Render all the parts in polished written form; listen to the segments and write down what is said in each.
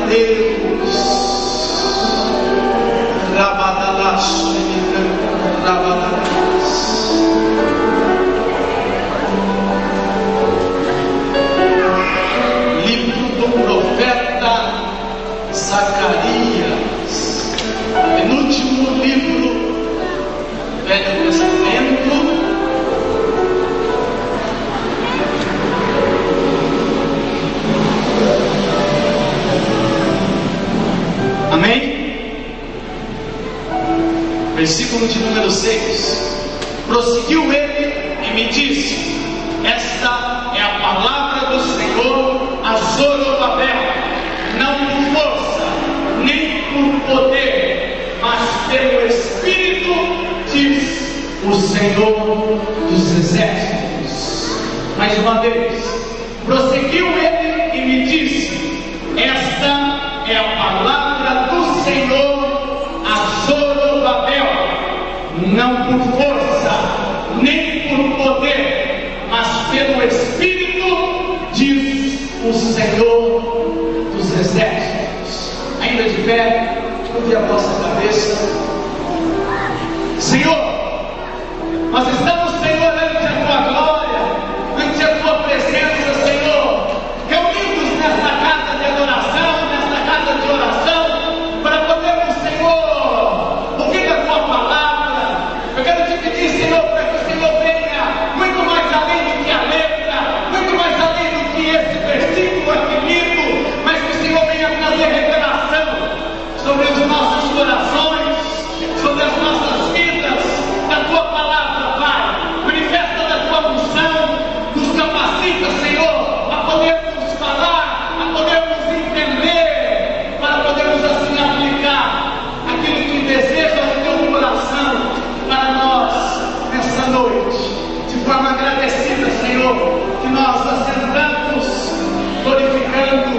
Deus. Rabadalaço, rabadalaço. Livro do profeta Zacarias, penúltimo livro do Velho Testamento. Amém? Versículo de número 6. Prosseguiu ele e me disse: esta é a palavra do Senhor a Zorobabel, não por força, nem por poder, mas pelo Espírito, diz o Senhor dos Exércitos. Mais uma vez, prosseguiu ele e me disse: esta é a palavra do Senhor a Zorobabel, não por força, nem por poder, mas pelo Espírito, diz o Senhor dos Exércitos. Ainda de pé, curve a vossa cabeça. Senhor, nós estamos, Senhor, ante a tua glória, ante a tua presença, Senhor, reunidos nesta casa de adoração, nesta casa de oração, para podermos, Senhor, ouvir a tua palavra. Eu quero te pedir, Senhor, para que o Senhor venha muito mais além do que a letra, muito mais além do que esse versículo aqui lido, mas que o Senhor venha trazer revelação sobre os nossos corações, sobre as nossas vidas, da tua palavra, Pai. Manifesta da tua unção, nos capacita, Senhor, a podermos falar, a podermos entender, para podermos assim aplicar aquilo que deseja o teu coração para nós nessa noite. De forma agradecida, Senhor, que nós assentamos, glorificando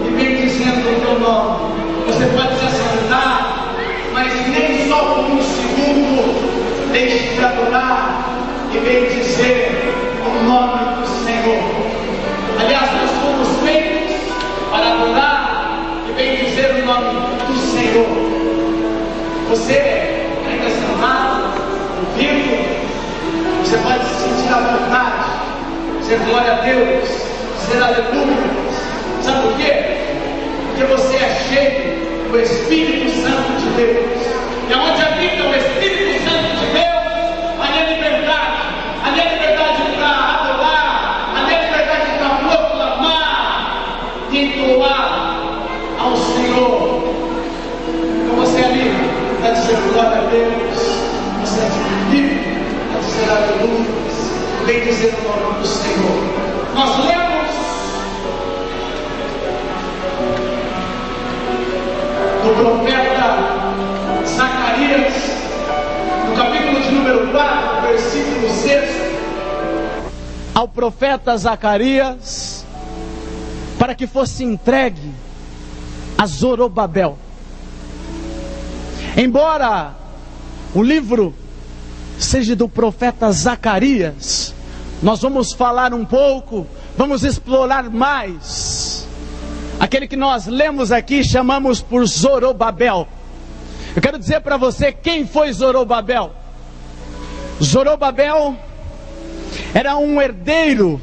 e bendizendo o teu nome. Você pode se assentar, mas nem só por um segundo deixe de adorar e bendizer o nome do Senhor. Aliás, nós fomos feitos para adorar e bendizer o nome do Senhor. Você ainda sentado, ouvindo, você pode se sentir à vontade, dizer glória a Deus, dizer aleluia. Sabe por quê? Porque você é cheio do Espírito Santo de Deus. E onde habita o Espírito Santo de Deus, ali é liberdade. Ali é liberdade para adorar, ali é liberdade para proclamar e entoar ao Senhor. Então você ali está dizendo glória a Deus, você é livre para dizer aleluia, bem dizer o nome do Senhor. Nós lemos do profeta Zacarias, no capítulo de número 4, versículo 6, ao profeta Zacarias, para que fosse entregue a Zorobabel. Embora o livro seja do profeta Zacarias, nós vamos falar um pouco, vamos explorar mais aquele que nós lemos aqui, chamamos por Zorobabel. Eu quero dizer para você quem foi Zorobabel. Zorobabel era um herdeiro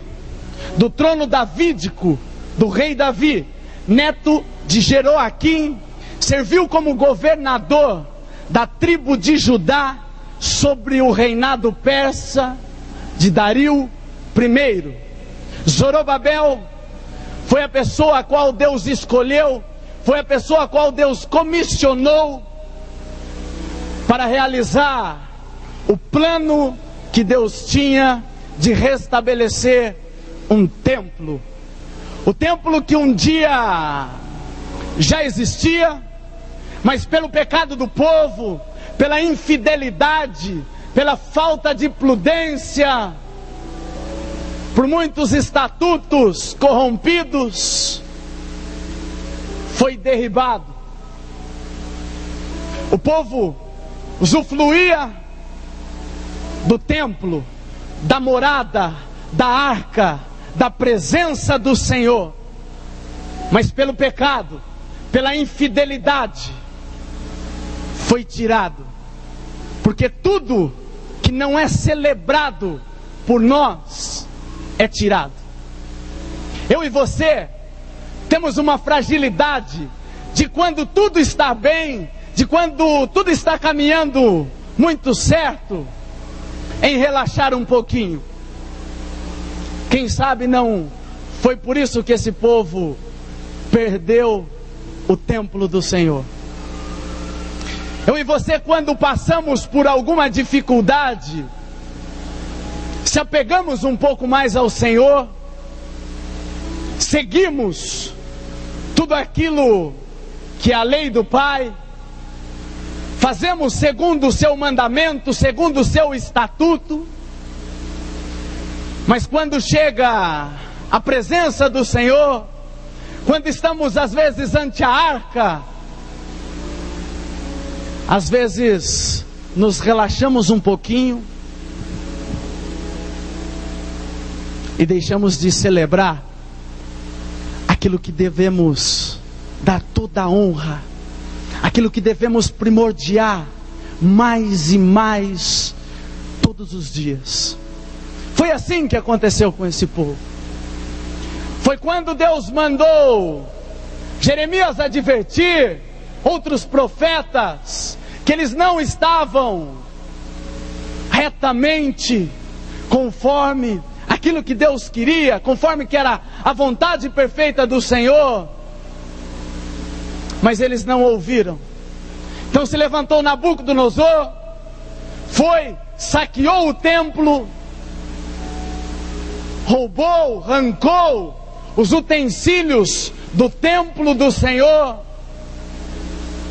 do trono davídico do rei Davi, neto de Jeroaquim, serviu como governador da tribo de Judá sobre o reinado persa de Dario I. Zorobabel foi a pessoa a qual Deus escolheu, foi a pessoa a qual Deus comissionou para realizar o plano que Deus tinha de restabelecer um templo. O templo que um dia já existia, mas pelo pecado do povo, pela infidelidade, pela falta de prudência, por muitos estatutos corrompidos, foi derribado. O povo usufruía do templo, da morada, da arca, da presença do Senhor, mas pelo pecado, pela infidelidade, foi tirado. Porque tudo que não é celebrado por nós é tirado. Eu e você temos uma fragilidade de quando tudo está bem, de quando tudo está caminhando muito certo, em relaxar um pouquinho. Quem sabe não foi por isso que esse povo perdeu o templo do Senhor. Eu e você, quando passamos por alguma dificuldade, se apegamos um pouco mais ao Senhor, seguimos tudo aquilo que é a lei do Pai, fazemos segundo o seu mandamento, segundo o seu estatuto, mas quando chega a presença do Senhor, quando estamos às vezes ante a arca, às vezes nos relaxamos um pouquinho e deixamos de celebrar aquilo que devemos dar toda a honra, aquilo que devemos primordiar mais e mais todos os dias. Foi assim que aconteceu com esse povo. Foi quando Deus mandou Jeremias advertir outros profetas que eles não estavam retamente conforme aquilo que Deus queria, conforme que era a vontade perfeita do Senhor, mas eles não ouviram. Então se levantou Nabucodonosor, foi, saqueou o templo, roubou, arrancou os utensílios do templo do Senhor,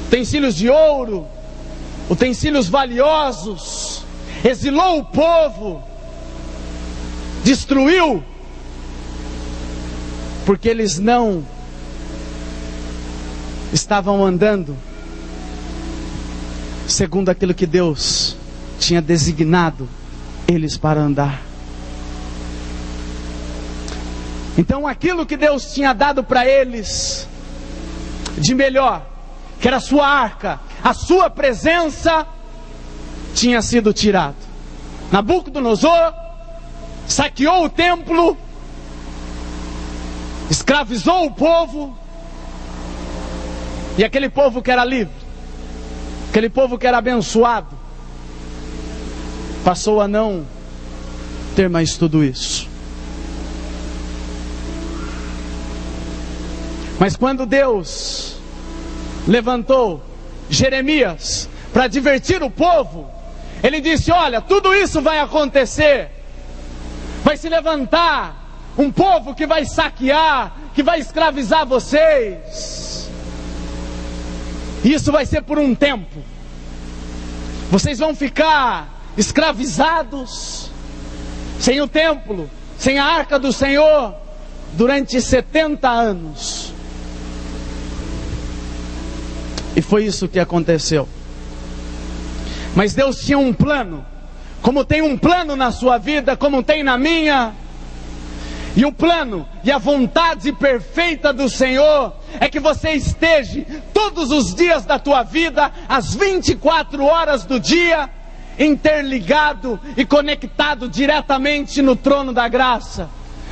utensílios de ouro, utensílios valiosos, exilou o povo, destruiu, porque eles não estavam andando segundo aquilo que Deus tinha designado eles para andar. Então aquilo que Deus tinha dado para eles de melhor, que era a sua arca, a sua presença, tinha sido tirado. Nabucodonosor saqueou o templo, escravizou o povo, e aquele povo que era livre, aquele povo que era abençoado, passou a não ter mais tudo isso. Mas quando Deus levantou Jeremias para advertir o povo, ele disse: olha, tudo isso vai acontecer, vai se levantar um povo que vai saquear, que vai escravizar vocês, e isso vai ser por um tempo. Vocês vão ficar escravizados, sem o templo, sem a arca do Senhor, durante 70 anos. E foi isso que aconteceu. Mas Deus tinha um plano, como tem um plano na sua vida, como tem na minha. E o plano e a vontade perfeita do Senhor é que você esteja todos os dias da tua vida, às 24 horas do dia, interligado e conectado diretamente no trono da graça.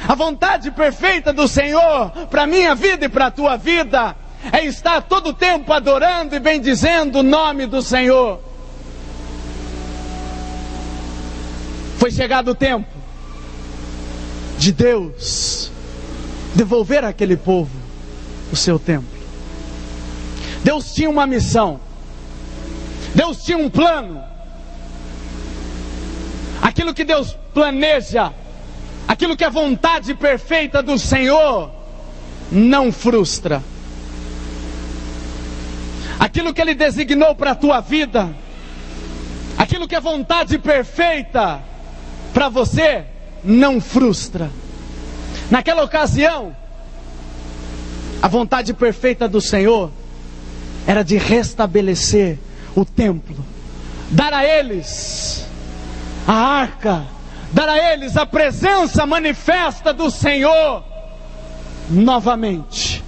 A vontade perfeita do Senhor para a minha vida e para a tua vida é estar todo o tempo adorando e bendizendo o nome do Senhor. Foi chegado o tempo de Deus devolver àquele povo o seu templo. Deus tinha uma missão, Deus tinha um plano. Aquilo que Deus planeja, aquilo que é a vontade perfeita do Senhor, não frustra. Aquilo que Ele designou para a tua vida, aquilo que é vontade perfeita para você, não frustra. Naquela ocasião, a vontade perfeita do Senhor era de restabelecer o templo, dar a eles a arca, dar a eles a presença manifesta do Senhor novamente.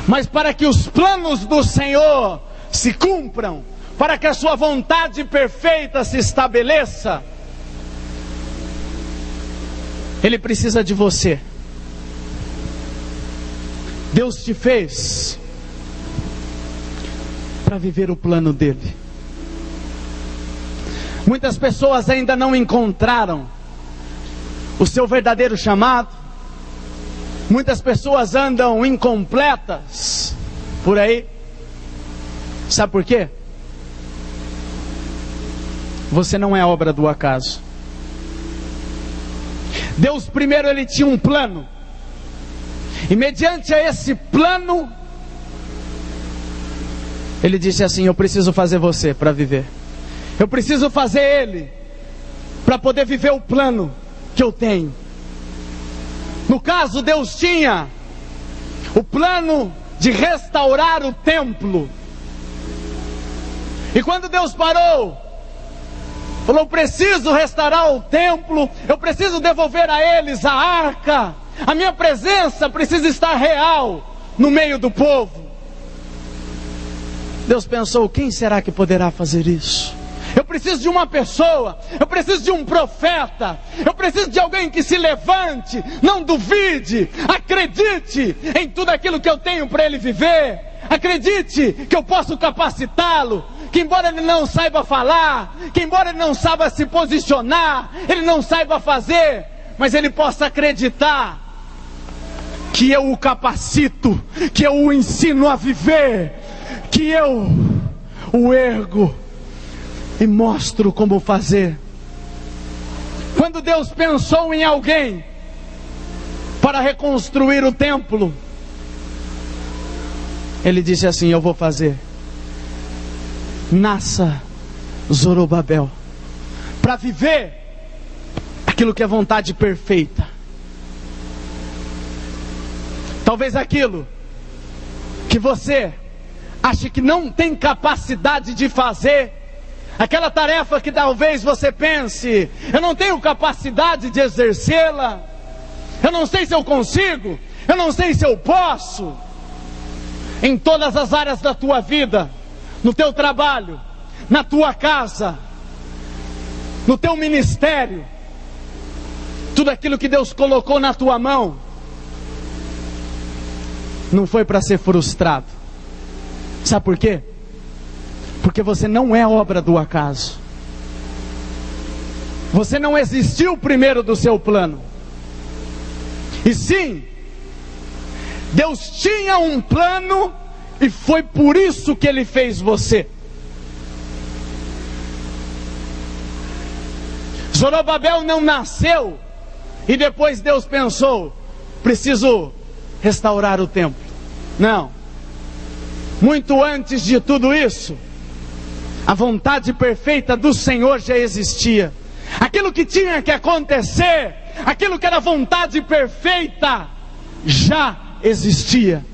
Mas para que os planos do Senhor se cumpram, para que a sua vontade perfeita se estabeleça, Ele precisa de você. Deus te fez para viver o plano dele. Muitas pessoas ainda não encontraram o seu verdadeiro chamado. Muitas pessoas andam incompletas por aí. Sabe por quê? Você não é obra do acaso. Deus primeiro Ele tinha um plano. E mediante a esse plano, Ele disse assim: eu preciso fazer você para viver. Eu preciso fazer Ele para poder viver o plano que eu tenho. No caso, Deus tinha o plano de restaurar o templo. E quando Deus parou, falou: preciso restaurar o templo, eu preciso devolver a eles a arca, a minha presença precisa estar real no meio do povo. Deus pensou: quem será que poderá fazer isso? Eu preciso de uma pessoa, eu preciso de um profeta, eu preciso de alguém que se levante, não duvide, acredite em tudo aquilo que eu tenho para ele viver, acredite que eu posso capacitá-lo, que embora ele não saiba falar, que embora ele não saiba se posicionar, ele não saiba fazer, mas ele possa acreditar que eu o capacito, que eu o ensino a viver, que eu o ergo e mostro como fazer. Quando Deus pensou em alguém para reconstruir o templo, Ele disse assim: eu vou fazer. Nasça Zorobabel para viver aquilo que é vontade perfeita. Talvez aquilo que você ache que não tem capacidade de fazer, aquela tarefa que talvez você pense: eu não tenho capacidade de exercê-la, eu não sei se eu consigo, eu não sei se eu posso. Em todas as áreas da tua vida, no teu trabalho, na tua casa, no teu ministério, tudo aquilo que Deus colocou na tua mão, não foi para ser frustrado. Sabe por quê? Porque você não é obra do acaso. Você não existiu primeiro do seu plano. E sim, Deus tinha um plano, e foi por isso que Ele fez você. Zorobabel não nasceu e depois Deus pensou: preciso restaurar o templo. Não. Muito antes de tudo isso, a vontade perfeita do Senhor já existia. Aquilo que tinha que acontecer, aquilo que era vontade perfeita, já existia.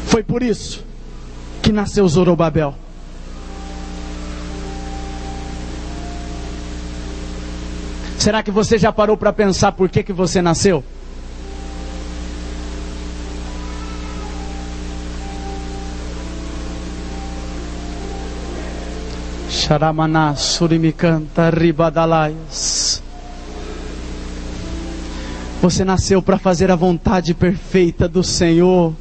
Foi por isso que nasceu Zorobabel. Será que você já parou para pensar por que você nasceu? Sharamana Surimicanta Ribadalaias. Você nasceu para fazer a vontade perfeita do Senhor.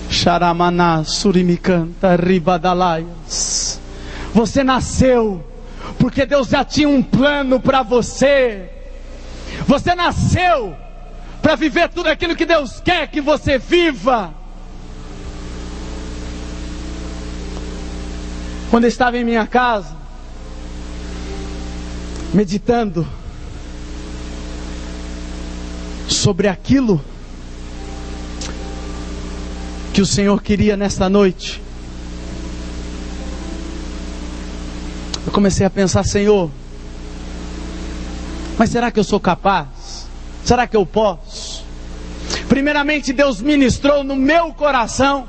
Sharamana Surimicanta Ribadalaias. Você nasceu porque Deus já tinha um plano para você. Você nasceu para viver tudo aquilo que Deus quer que você viva. Quando eu estava em minha casa, meditando sobre aquilo que o Senhor queria nesta noite, eu comecei a pensar: Senhor, mas será que eu sou capaz? Será que eu posso? Primeiramente, Deus ministrou no meu coração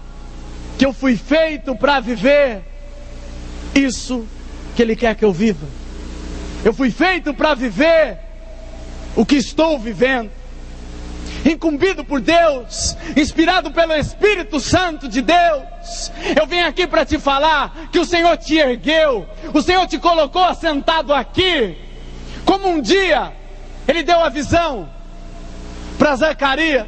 que eu fui feito para viver isso que Ele quer que eu viva. Eu fui feito para viver o que estou vivendo. incumbido por Deus, inspirado pelo Espírito Santo de Deus. Eu venho aqui para te falar que o Senhor te ergueu, o Senhor te colocou assentado aqui, como um dia Ele deu a visão para Zacarias,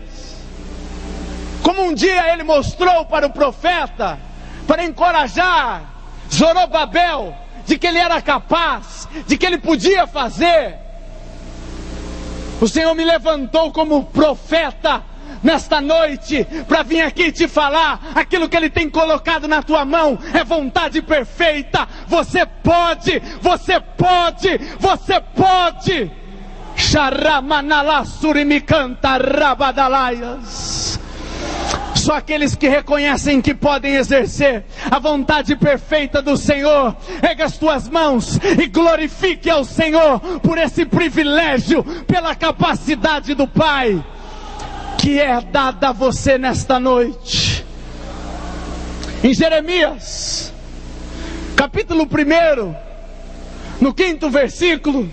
como um dia Ele mostrou para o profeta, para encorajar Zorobabel, de que ele era capaz, de que ele podia fazer. O Senhor me levantou como profeta nesta noite, para vir aqui te falar, aquilo que Ele tem colocado na tua mão, é vontade perfeita, você pode, você pode, você pode. Só aqueles que reconhecem que podem exercer a vontade perfeita do Senhor, erga as tuas mãos e glorifique ao Senhor por esse privilégio, pela capacidade do Pai que é dada a você nesta noite. Em Jeremias, capítulo 1, no 5º versículo,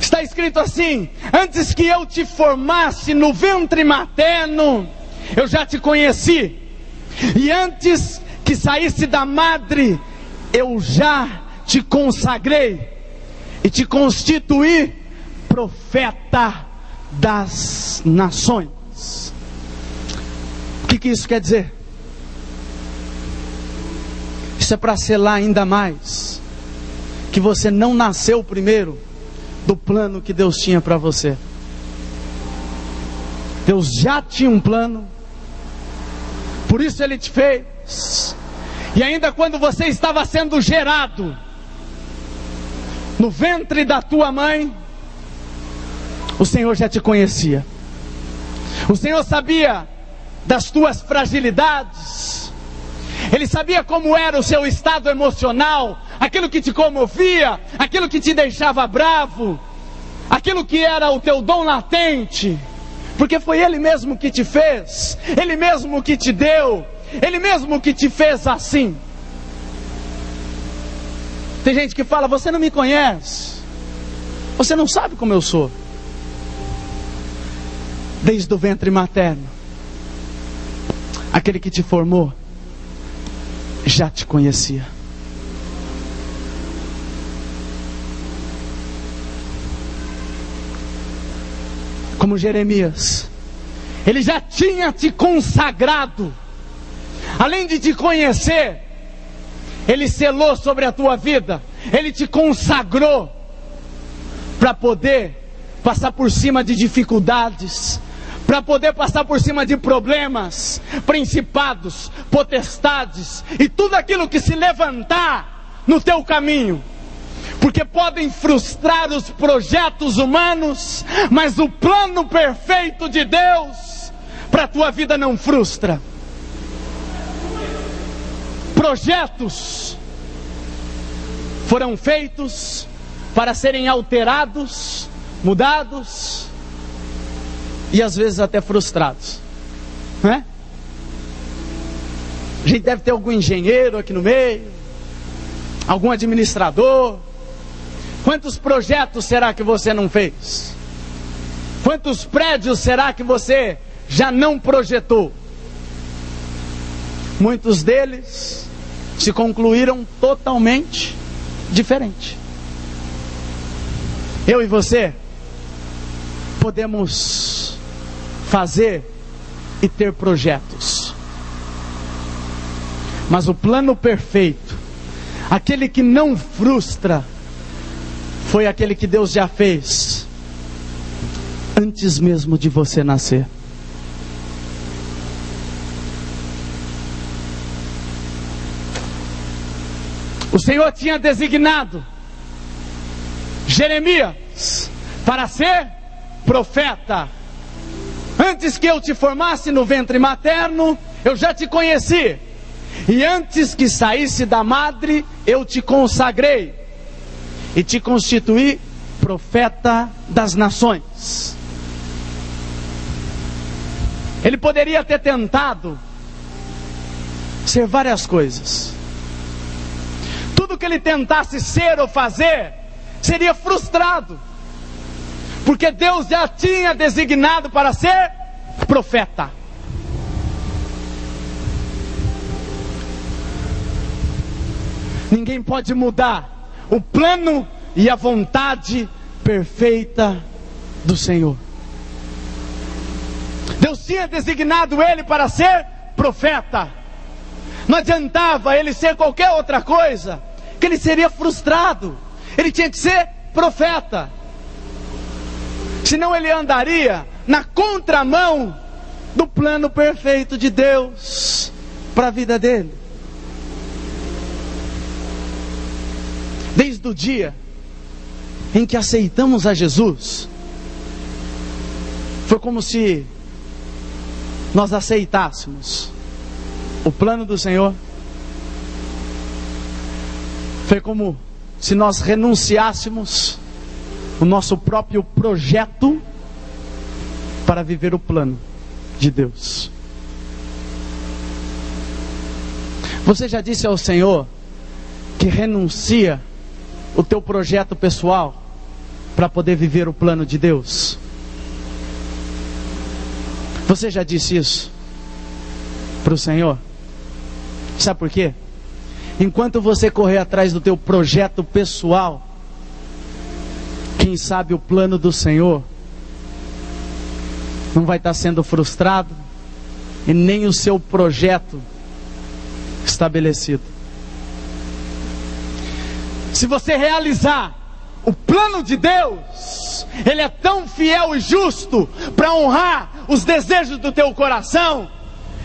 está escrito assim: antes que eu te formasse no ventre materno, eu já te conheci, e antes que saísse da madre, eu já te consagrei, e te constituí profeta das nações. O que isso quer dizer? Isso é para selar ainda mais que você não nasceu primeiro do plano que Deus tinha para você. Deus já tinha um plano, por isso Ele te fez. E ainda quando você estava sendo gerado no ventre da tua mãe, o Senhor já te conhecia. O Senhor sabia das tuas fragilidades, Ele sabia como era o seu estado emocional, aquilo que te comovia, aquilo que te deixava bravo, aquilo que era o teu dom latente, porque foi Ele mesmo que te fez, Ele mesmo que te deu, Ele mesmo que te fez assim. Tem gente que fala: você não me conhece, você não sabe como eu sou. Desde o ventre materno, aquele que te formou já te conhecia. Como Jeremias, ele já tinha te consagrado. Além de te conhecer, ele selou sobre a tua vida, ele te consagrou para poder passar por cima de dificuldades, para poder passar por cima de problemas, principados, potestades e tudo aquilo que se levantar no teu caminho, porque podem frustrar os projetos humanos, mas o plano perfeito de Deus para a tua vida não frustra. Projetos foram feitos para serem alterados, mudados e às vezes até frustrados, não é? A gente deve ter algum engenheiro aqui no meio, algum administrador. Quantos projetos será que você não fez? Quantos prédios será que você já não projetou? Muitos deles se concluíram totalmente diferente. Eu e você podemos fazer e ter projetos, mas o plano perfeito, aquele que não frustra, foi aquele que Deus já fez antes mesmo de você nascer. O Senhor tinha designado Jeremias para ser profeta. Antes que eu te formasse no ventre materno, eu já te conheci. E antes que saísse da madre, eu te consagrei e te constituí profeta das nações. Ele poderia ter tentado ser várias coisas. Tudo que ele tentasse ser ou fazer seria frustrado, porque Deus já tinha designado para ser profeta. Ninguém pode mudar o plano e a vontade perfeita do Senhor. Deus tinha designado ele para ser profeta. Não adiantava ele ser qualquer outra coisa, que ele seria frustrado. Ele tinha que ser profeta. Senão ele andaria na contramão do plano perfeito de Deus para a vida dele. Desde o dia em que aceitamos a Jesus, foi como se nós aceitássemos o plano do Senhor. Foi como se nós renunciássemos o nosso próprio projeto para viver o plano de Deus. Você já disse ao Senhor que renuncia o teu projeto pessoal para poder viver o plano de Deus? Você já disse isso para o Senhor? Sabe por quê? Enquanto você correr atrás do teu projeto pessoal, quem sabe o plano do Senhor não vai estar sendo frustrado e nem o seu projeto estabelecido. Se você realizar o plano de Deus, Ele é tão fiel e justo para honrar os desejos do teu coração,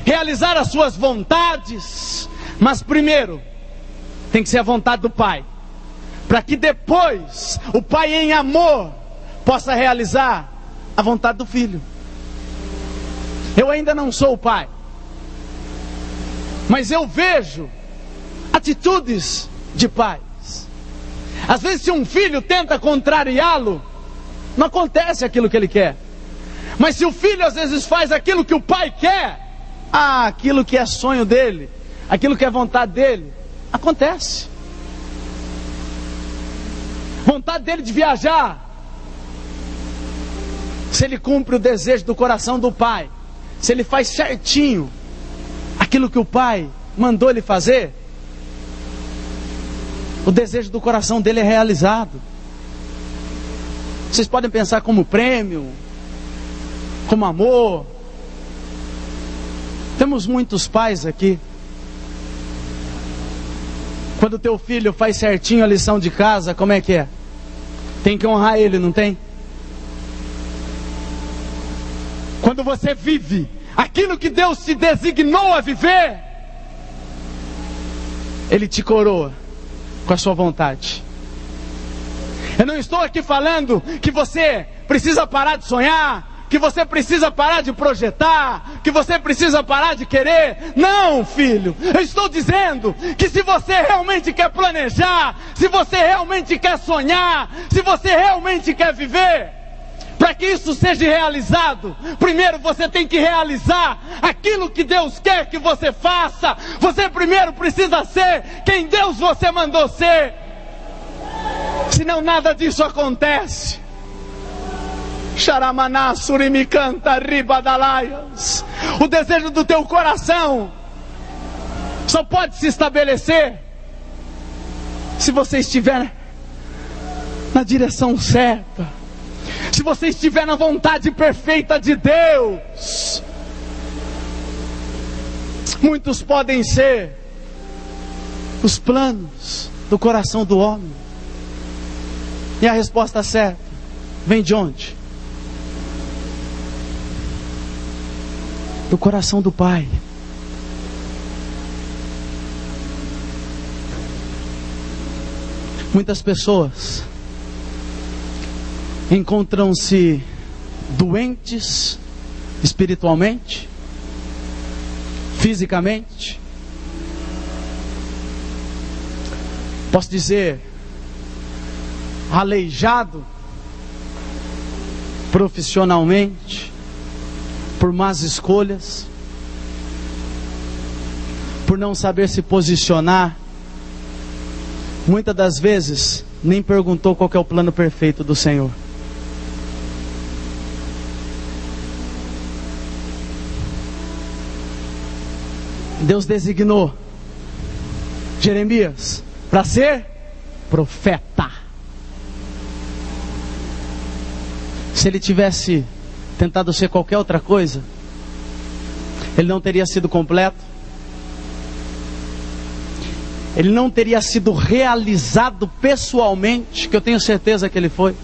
realizar as suas vontades, mas primeiro tem que ser a vontade do Pai, para que depois o Pai em amor possa realizar a vontade do Filho. Eu ainda não sou o pai, mas eu vejo atitudes de pais. Às vezes, se um filho tenta contrariá-lo, não acontece aquilo que ele quer. Mas se o filho às vezes faz aquilo que o pai quer, aquilo que é sonho dele, aquilo que é vontade dele, acontece. Vontade dele de viajar, se ele cumpre o desejo do coração do pai, se ele faz certinho aquilo que o pai mandou ele fazer, o desejo do coração dele é realizado. Vocês podem pensar como prêmio, como amor. Temos muitos pais aqui. Quando o teu filho faz certinho a lição de casa, como é que é? Tem que honrar ele, não tem? Quando você vive aquilo que Deus te designou a viver, Ele te coroa com a sua vontade. Eu não estou aqui falando que você precisa parar de sonhar, que você precisa parar de projetar, que você precisa parar de querer. Não, filho, eu estou dizendo que se você realmente quer planejar, se você realmente quer sonhar, se você realmente quer viver, para que isso seja realizado, primeiro você tem que realizar aquilo que Deus quer que você faça. Você primeiro precisa ser quem Deus você mandou ser. Senão nada disso acontece. Xaramaná, surimicanta, ribadalaias. O desejo do teu coração só pode se estabelecer se você estiver na direção certa, se você estiver na vontade perfeita de Deus. Muitos podem ser os planos do coração do homem, e a resposta certa vem de onde? Do coração do Pai. Muitas pessoas encontram-se doentes espiritualmente, fisicamente, posso dizer, aleijado profissionalmente, por más escolhas, por não saber se posicionar. Muitas das vezes nem perguntou qual que é o plano perfeito do Senhor. Deus designou Jeremias para ser profeta. Se ele tivesse tentado ser qualquer outra coisa, ele não teria sido completo, ele não teria sido realizado pessoalmente, que eu tenho certeza que ele foi.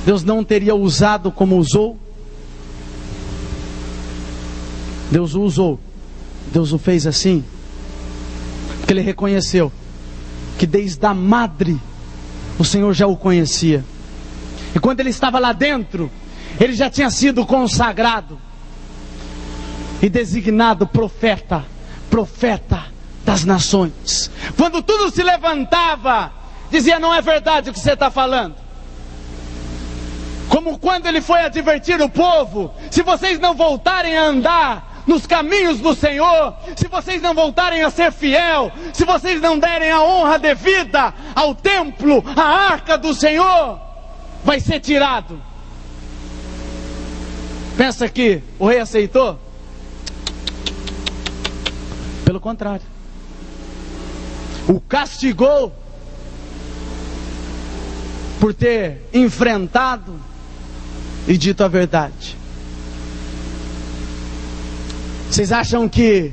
Deus não teria usado como usou. Deus o usou, Deus o fez assim, porque ele reconheceu que desde a madre o Senhor já o conhecia. E quando ele estava lá dentro, ele já tinha sido consagrado e designado profeta, profeta das nações. Quando tudo se levantava, dizia: não é verdade o que você está falando. Como quando ele foi advertir o povo: se vocês não voltarem a andar nos caminhos do Senhor, se vocês não voltarem a ser fiel, se vocês não derem a honra devida ao templo, à arca do Senhor, vai ser tirado. Pensa que o rei aceitou? Pelo contrário, o castigou por ter enfrentado e dito a verdade. Vocês acham que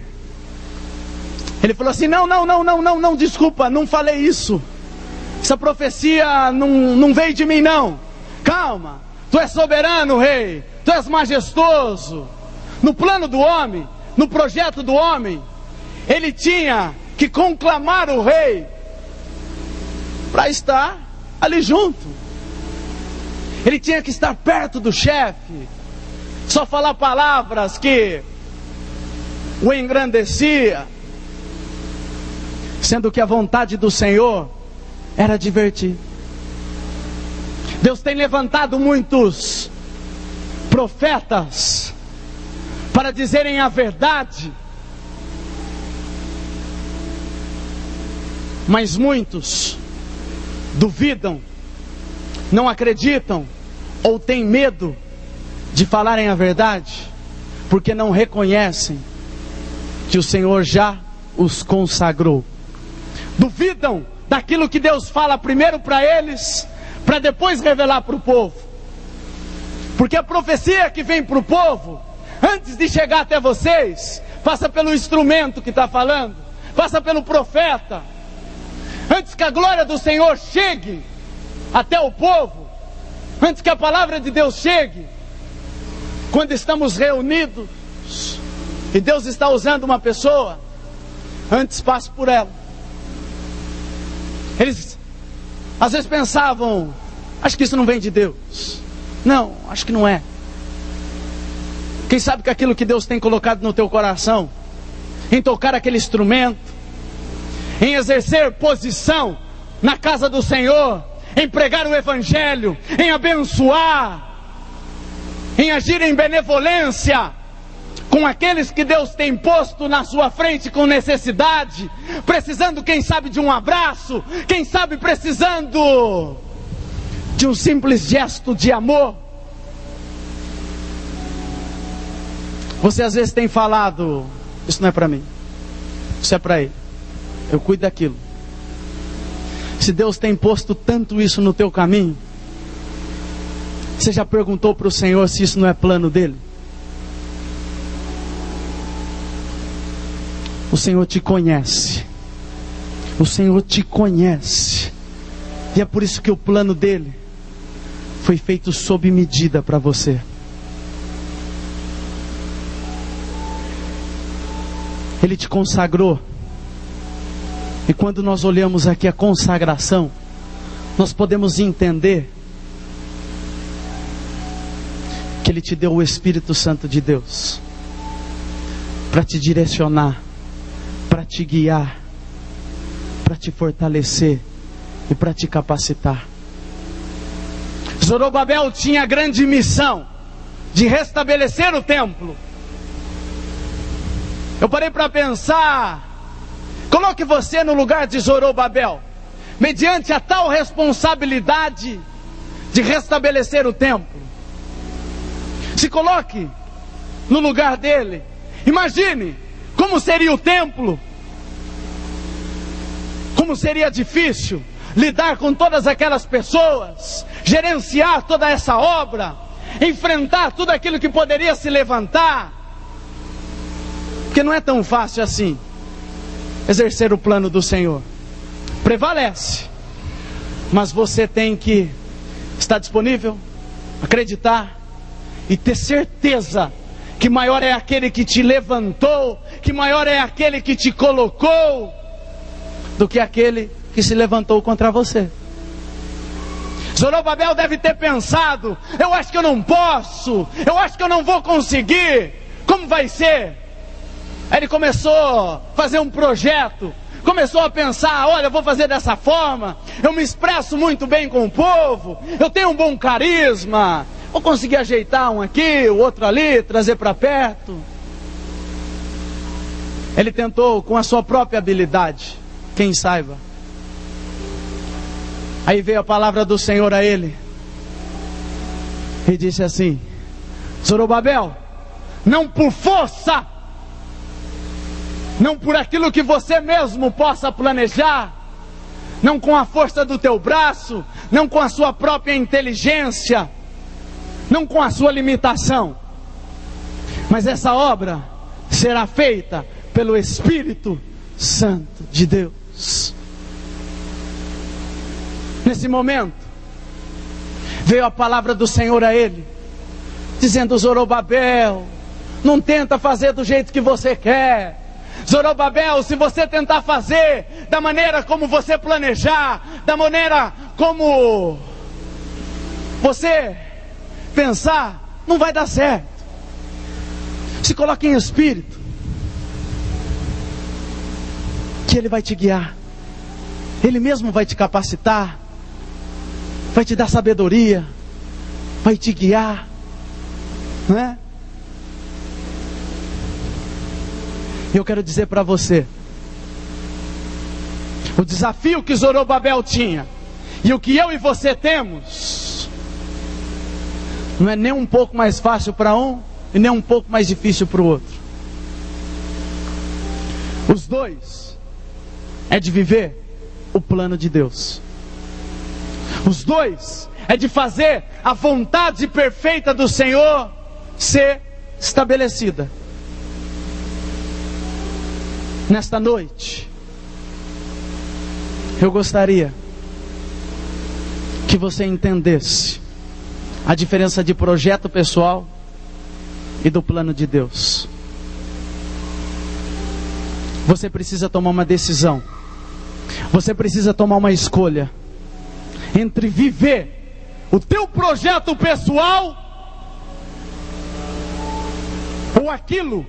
ele falou assim: não, desculpa, não falei isso, essa profecia não veio de mim não. Calma, tu és soberano, rei, tu és majestoso. No plano do homem, no projeto do homem, ele tinha que conclamar o rei para estar ali junto. Ele tinha que estar perto do chefe, só falar palavras que o engrandecia, sendo que a vontade do Senhor era divertir. Deus tem levantado muitos profetas para dizerem a verdade, mas muitos duvidam, não acreditam ou têm medo de falarem a verdade, porque não reconhecem que o Senhor já os consagrou. Duvidam daquilo que Deus fala primeiro para eles, para depois revelar para o povo. Porque a profecia que vem para o povo, antes de chegar até vocês, passa pelo instrumento que está falando, passa pelo profeta. Antes que a glória do Senhor chegue até o povo, antes que a palavra de Deus chegue, quando estamos reunidos e Deus está usando uma pessoa, antes passa por ela. Eles às vezes pensavam: acho que isso não vem de Deus. Não, acho que não é. Quem sabe que aquilo que Deus tem colocado no teu coração, em tocar aquele instrumento, em exercer posição na casa do Senhor, em pregar o Evangelho, em abençoar, em agir em benevolência com aqueles que Deus tem posto na sua frente com necessidade, precisando, quem sabe, de um abraço, quem sabe precisando de um simples gesto de amor. Você às vezes tem falado: isso não é para mim, isso é para Ele, eu cuido daquilo. Se Deus tem posto tanto isso no teu caminho, você já perguntou para o Senhor se isso não é plano dEle? O Senhor te conhece, o Senhor te conhece, e é por isso que o plano dEle foi feito sob medida para você. Ele te consagrou. E quando nós olhamos aqui a consagração, nós podemos entender que Ele te deu o Espírito Santo de Deus para te direcionar, para te guiar, para te fortalecer e para te capacitar. Zorobabel tinha a grande missão de restabelecer o templo. Eu parei para pensar: coloque você no lugar de Zorobabel, mediante a tal responsabilidade de restabelecer o templo. Se coloque no lugar dele. Imagine como seria o templo, como seria difícil lidar com todas aquelas pessoas, gerenciar toda essa obra, enfrentar tudo aquilo que poderia se levantar, porque não é tão fácil assim exercer o plano do Senhor. Prevalece, mas você tem que estar disponível, acreditar e ter certeza que maior é aquele que te levantou, que maior é aquele que te colocou, do que aquele que se levantou contra você. Zorobabel deve ter pensado: eu acho que eu não posso, eu acho que eu não vou conseguir, como vai ser? Aí ele começou a fazer um projeto, começou a pensar: olha, eu vou fazer dessa forma, eu me expresso muito bem com o povo, eu tenho um bom carisma, vou conseguir ajeitar um aqui, o outro ali, trazer para perto. Ele tentou com a sua própria habilidade, quem saiba. Aí veio a palavra do Senhor a ele e disse assim: Zorobabel, não por força, não por aquilo que você mesmo possa planejar, não com a força do teu braço, não com a sua própria inteligência, não com a sua limitação, mas essa obra será feita pelo Espírito Santo de Deus. Nesse momento, veio a palavra do Senhor a ele, dizendo: Zorobabel, não tenta fazer do jeito que você quer. Zorobabel, se você tentar fazer da maneira como você planejar, da maneira como você pensar, não vai dar certo. Se coloque em espírito, que Ele vai te guiar, Ele mesmo vai te capacitar, vai te dar sabedoria, vai te guiar, não é? Eu quero dizer para você, o desafio que Zorobabel tinha e o que eu e você temos, não é nem um pouco mais fácil para um e nem um pouco mais difícil para o outro. Os dois é de viver o plano de Deus. Os dois é de fazer a vontade perfeita do Senhor ser estabelecida. Nesta noite, eu gostaria que você entendesse a diferença de projeto pessoal e do plano de Deus. Você precisa tomar uma decisão. Você precisa tomar uma escolha entre viver o teu projeto pessoal ou aquilo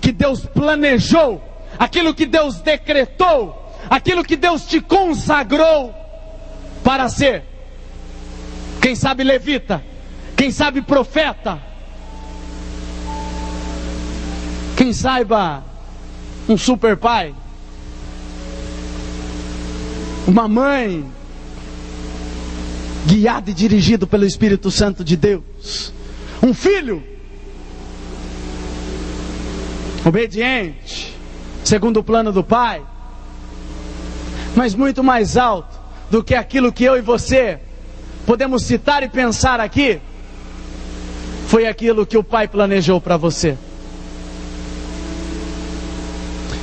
que Deus planejou, aquilo que Deus decretou, aquilo que Deus te consagrou para ser. Quem sabe levita, quem sabe profeta, quem saiba um super pai, uma mãe, guiado e dirigido pelo Espírito Santo de Deus, um filho obediente, segundo o plano do Pai. Mas muito mais alto do que aquilo que eu e você podemos citar e pensar aqui, foi aquilo que o Pai planejou para você.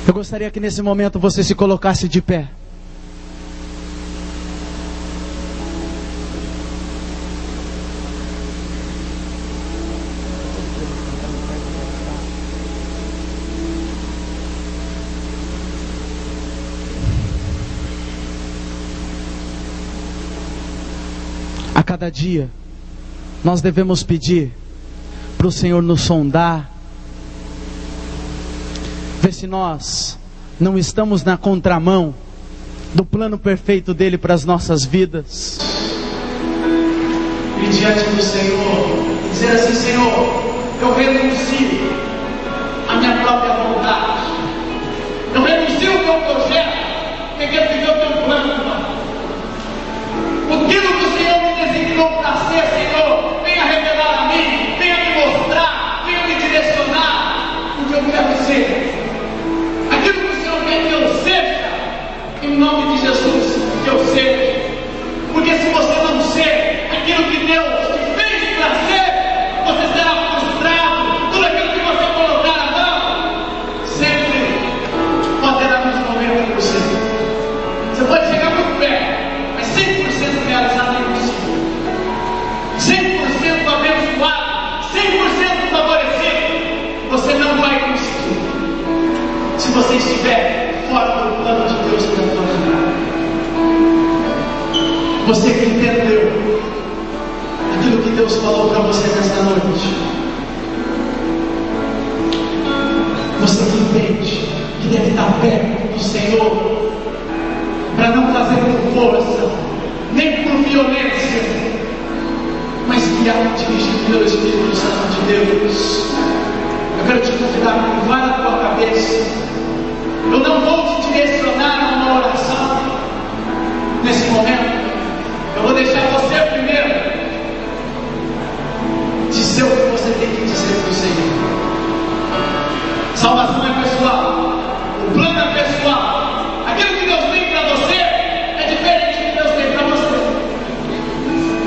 Eu gostaria que nesse momento você se colocasse de pé. A cada dia, nós devemos pedir para o Senhor nos sondar, ver se nós não estamos na contramão do plano perfeito dele para as nossas vidas. E diante do Senhor, dizer assim: Senhor, eu renuncio à minha própria vontade, eu renuncio ao meu projeto, porque quero viver o teu plano, Pai. Aquilo que o Senhor me designou para ser, Senhor, venha revelar a mim, venha me mostrar, venha me direcionar. Você que entendeu aquilo que Deus falou para você nesta noite. Você que entende que deve estar perto do Senhor, para não fazer por força, nem por violência, mas guiar, dirigido pelo Espírito Santo de Deus. Eu quero te convidar a curvar a tua cabeça. Eu não vou te direcionar a uma oração nesse momento. Eu vou deixar você primeiro dizer o que você tem que dizer para o Senhor. Salvação é pessoal, o plano é pessoal. Aquilo que Deus tem para você é diferente do que Deus tem para você.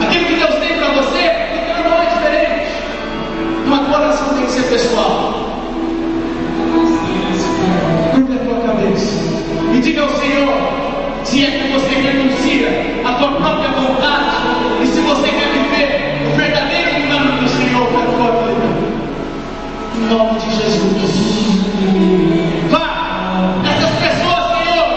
Aquilo que Deus tem para você não é diferente. Então a tua oração tem que ser pessoal. Curva a tua cabeça e diga ao Senhor se é que você renuncia à tua própria vontade e se você quer viver o verdadeiro plano do Senhor para a tua vida. Em nome de Jesus. Vá, essas pessoas, Senhor,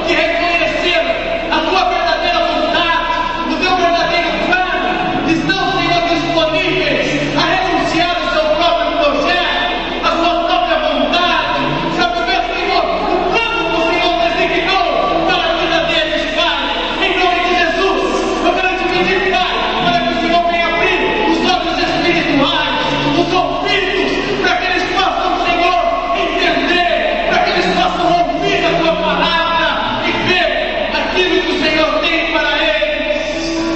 que reconheceram a tua verdadeira vontade, o teu verdadeiro plano, estão, Senhor, disponíveis a renunciar ao seu próprio projeto, à sua própria vontade, para viver, Senhor, o plano que o Senhor designou para a vida deles, Pai. Em nome de Jesus, eu quero te pedir, Pai, para que o Senhor venha abrir os olhos espirituais, os ouvidos, para que eles possam, Senhor, entender, para que eles possam ouvir a tua palavra e ver aquilo que o Senhor tem para eles.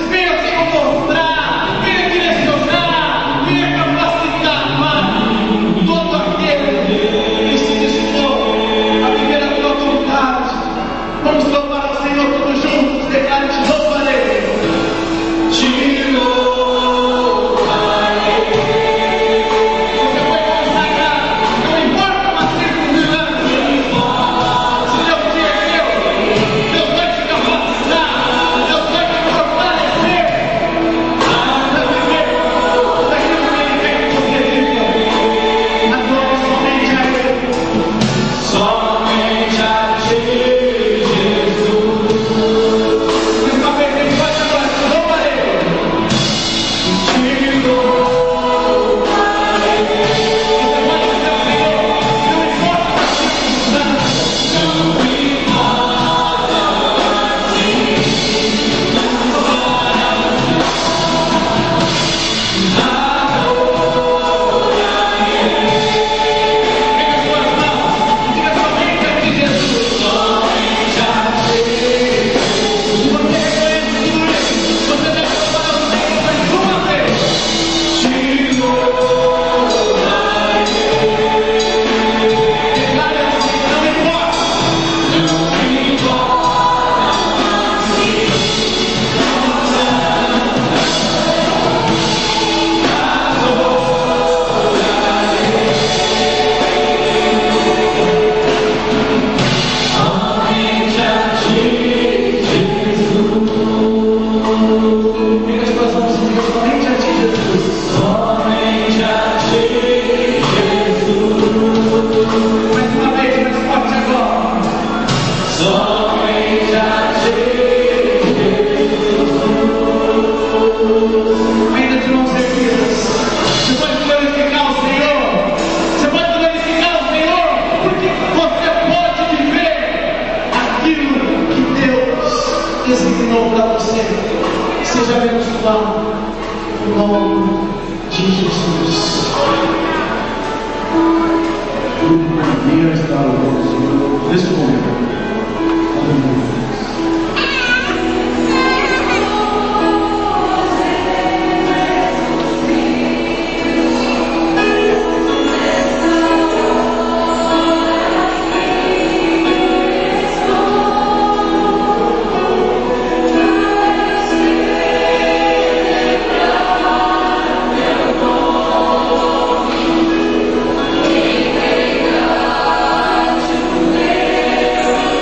Venha, Senhor, mostrar, venha direcionar, venha capacitar, Pai, todo aquele que se dispõe a viver a tua vontade. Vamos louvar ao Senhor todos juntos, declare: te louvarei. Te louvarei. Você foi consagrado, não importa uma circunstância. Se Deus te ergueu, Deus vai te capacitar, Deus vai te fortalecer para viver daquilo que Ele quer que você viva. Adore somente a Ele. Somente a Ti, Jesus. Mais uma vez, Ele pode agora: te louvarei. Te louvarei. Você pode dizer ao Senhor: não importa a circunstância, não pega as suas mãos, diga somente a Ti, Jesus. Somente a Ti. Se você reconhece tudo isso, você deve louvar ao Senhor mais uma vez. Te louvarei. Declare assim: não importa. Não importa. Somente a Ti, Jesus. Pega as tuas mãos e diga: somente a Ti, Jesus. Somente a Ti, Jesus. Mais uma vez, mais forte agora. Somente a Ti, Jesus. Ainda de mãos erguidas, você pode glorificar o Senhor. Você pode glorificar o Senhor, porque você pode viver aquilo que Deus designou para você. Seja abençoado em nome de Jesus. Venha estar louvando o Senhor nesse momento. Aleluia. Thank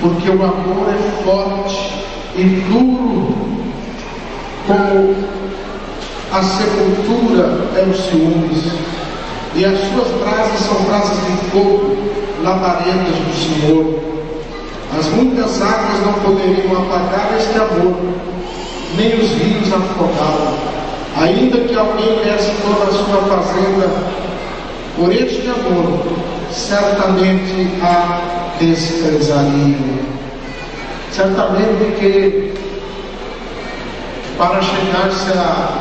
porque o amor é forte e duro, como a sepultura é os ciúmes, e as suas brasas são brasas de fogo, labaredas do Senhor. As muitas águas não poderiam apagar este amor, nem os rios afogá-lo. Ainda que alguém desse toda a sua fazenda por este amor, certamente a desprezariam. Certamente que para chegar-se à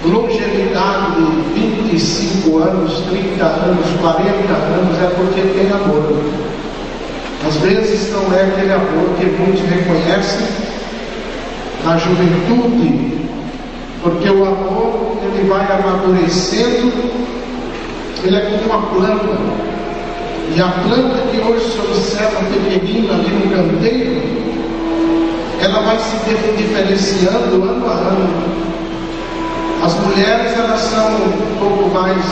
longevidade de 25 anos, 30 anos, 40 anos, é porque tem amor. Às vezes não é aquele amor que muitos reconhecem na juventude, porque o amor, ele vai amadurecendo, ele é como uma planta, e a planta que hoje se observa pequenina ali no canteiro, ela vai se diferenciando ano a ano. As mulheres, elas são um pouco mais,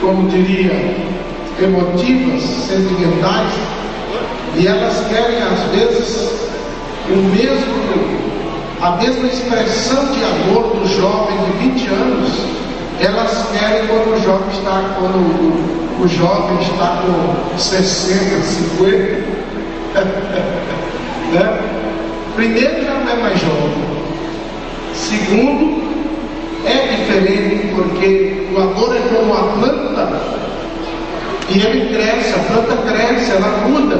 como diria, emotivas, sentimentais, e elas querem às vezes a mesma expressão de amor do jovem de 20 anos, elas querem quando o jovem está com 60, 50. Né? Primeiro, já não é mais jovem. Segundo, é diferente, porque o amor é como uma planta, e ele cresce, a planta cresce, ela muda.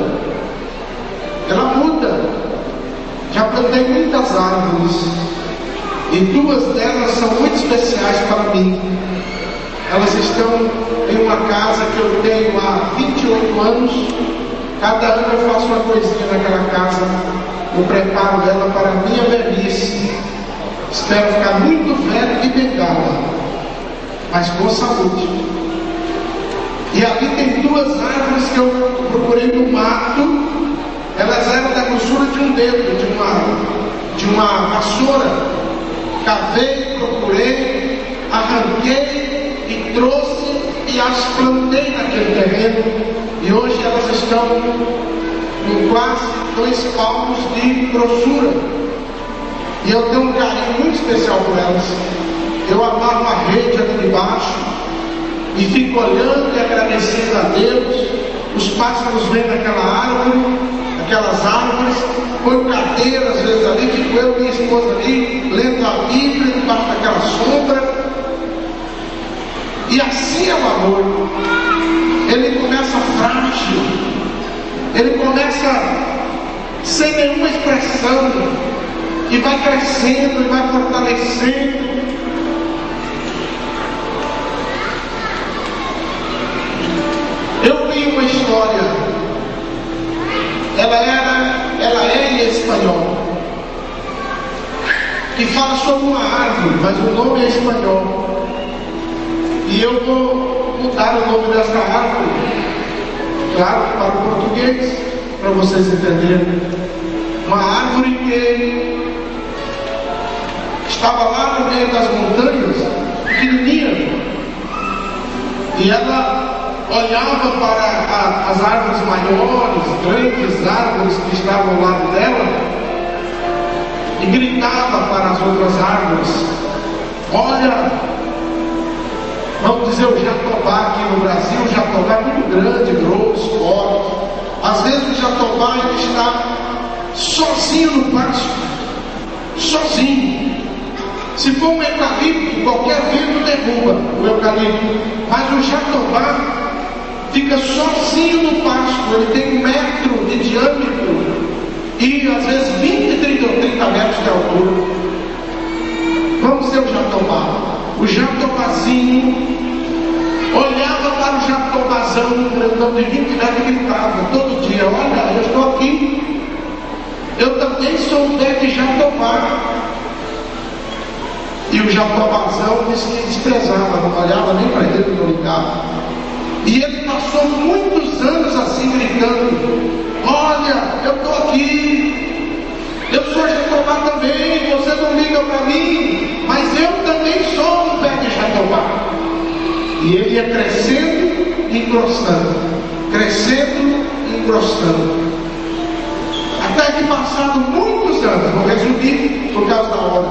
Já plantei muitas árvores, e duas delas são muito especiais para mim. Elas estão em uma casa que eu tenho há 28 anos. Cada ano eu faço uma coisinha naquela casa, eu preparo ela para a minha velhice. Espero ficar muito velho e bengala, mas com saúde. E ali tem duas árvores que eu procurei no mato. Elas eram da grossura de um dedo, de uma vassoura. Cavei, procurei, arranquei e trouxe e as plantei naquele terreno. E hoje elas estão com quase 2 palmos de grossura. E eu tenho um carinho muito especial por elas. Eu amarro uma rede ali de baixo e fico olhando e agradecendo a Deus. Os pássaros vêm aquelas árvores, põe cadeira às vezes ali, fico eu e minha esposa ali, lendo a Bíblia, debaixo daquela sombra. E assim é o amor. Ele começa frágil, ele começa sem nenhuma expressão, e vai crescendo, e vai fortalecendo. Eu vi uma história. Ela é em espanhol, que fala sobre uma árvore, mas o nome é espanhol. E eu vou mudar o nome dessa árvore, claro, para o português, para vocês entenderem. Uma árvore que estava lá no meio das montanhas, pequenininha, e ela olhava para as árvores maiores, grandes árvores que estavam ao lado dela, e gritava para as outras árvores: olha, vamos dizer o jatobá aqui no Brasil. O jatobá é muito grande, grosso, forte. Às vezes o jatobá ele está sozinho no pasto, sozinho. Se for um eucalipto, qualquer vento derruba o eucalipto, mas o jatobá fica sozinho no pasto. Ele tem 1 metro de diâmetro e às vezes 20, 30 metros de altura. Vamos ver o jatobá. O jatobazinho olhava para o jatobazão grandão de 20 metros e gritava todo dia: olha, eu estou aqui, eu também sou um pé de jatobá. E o jatobazão disse que desprezava, não olhava nem para ele, não ligava. E ele passou muitos anos assim gritando: olha, eu estou aqui, eu sou jatobá também, você não liga para mim, mas eu também sou um pé de jatobá. E ele ia crescendo e engrossando, crescendo e engrossando. que passado muitos anos, vou resumir por causa da hora,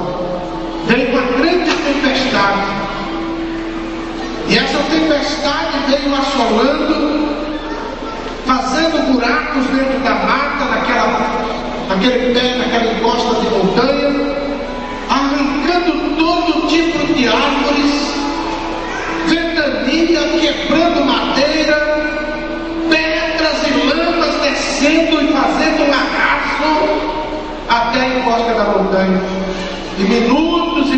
veio uma grande tempestade. E essa tempestade veio assolando, fazendo buracos dentro da mata, naquele pé, naquela encosta de montanha, arrancando todo tipo de árvores, ventania, quebrando madeira, pedras e lamas descendo e fazendo um arraso até a encosta da montanha. E minutos